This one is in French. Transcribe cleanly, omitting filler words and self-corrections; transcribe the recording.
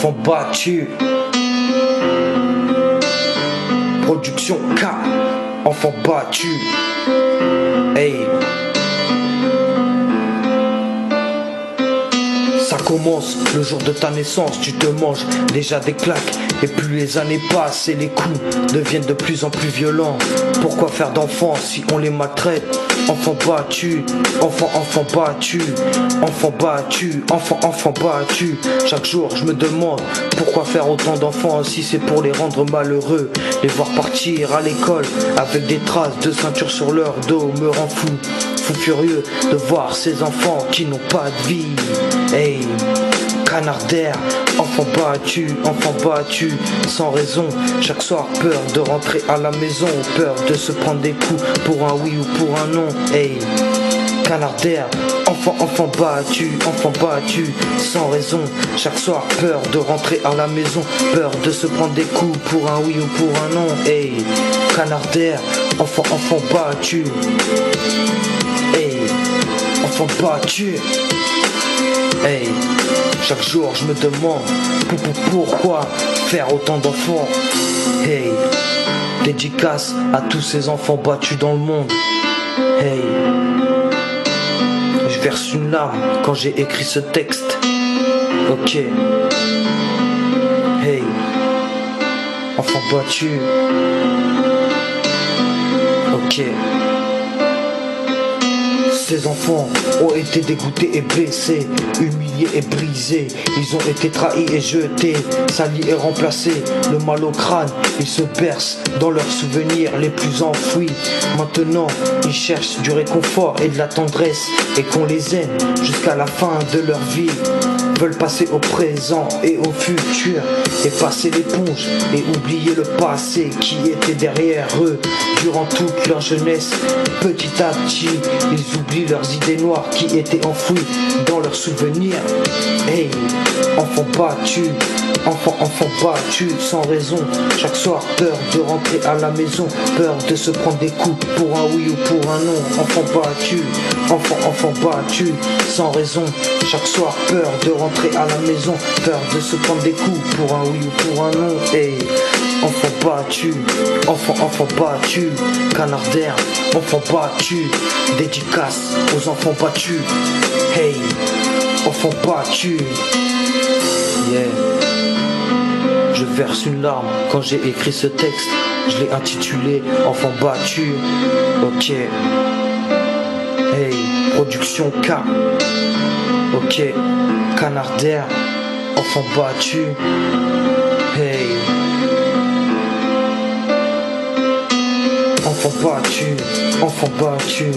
enfants battus. Production K, enfants battus. Hey. Ça commence le jour de ta naissance, tu te manges déjà des claques. Et plus les années passent et les coups deviennent de plus en plus violents. Pourquoi faire d'enfants si on les maltraite? Enfants battus, enfants battus, enfants battus, enfants battus. Chaque jour je me demande pourquoi faire autant d'enfants si c'est pour les rendre malheureux. Les voir partir à l'école avec des traces de ceinture sur leur dos me rend fou furieux de voir ces enfants qui n'ont pas de vie. Hey, canard d'air, enfants battus, sans raison. Chaque soir peur de rentrer à la maison, peur de se prendre des coups pour un oui ou pour un non. Hey, canard d'air, enfants battus, sans raison. Chaque soir peur de rentrer à la maison, peur de se prendre des coups pour un oui ou pour un non. Hey, canard d'air, enfants battus. Hey, enfants battus. Hey, chaque jour je me demande pourquoi faire autant d'enfants. Hey, dédicace à tous ces enfants battus dans le monde. Hey, je verse une larme quand j'ai écrit ce texte. Ok. Hey, enfants battus. Ok. Ces enfants ont été dégoûtés et blessés, humiliés et brisés. Ils ont été trahis et jetés, salis et remplacés. Le mal au crâne, ils se bercent dans leurs souvenirs les plus enfouis. Maintenant, ils cherchent du réconfort et de la tendresse, et qu'on les aime jusqu'à la fin de leur vie. Veulent passer au présent et au futur, et passer l'éponge et oublier le passé qui était derrière eux durant toute leur jeunesse. Petit à petit, ils oublient leurs idées noires qui étaient enfouies dans leurs souvenirs. Hey, enfants battus, enfants battus sans raison. Chaque soir peur de rentrer à la maison, peur de se prendre des coups pour un oui ou pour un non. Enfants battus sans raison. Chaque soir peur de rentrer à la maison, peur de se prendre des coups pour un oui ou pour un non. Hey, enfants battus, canard d'air, enfants battus. Dédicace aux enfants battus. Hey, enfants battus. Yeah. Je verse une larme quand j'ai écrit ce texte. Je l'ai intitulé Enfants battus. Ok. Hey, production K. Ok. Canard d'air, enfants battus. Hey. Enfants battus.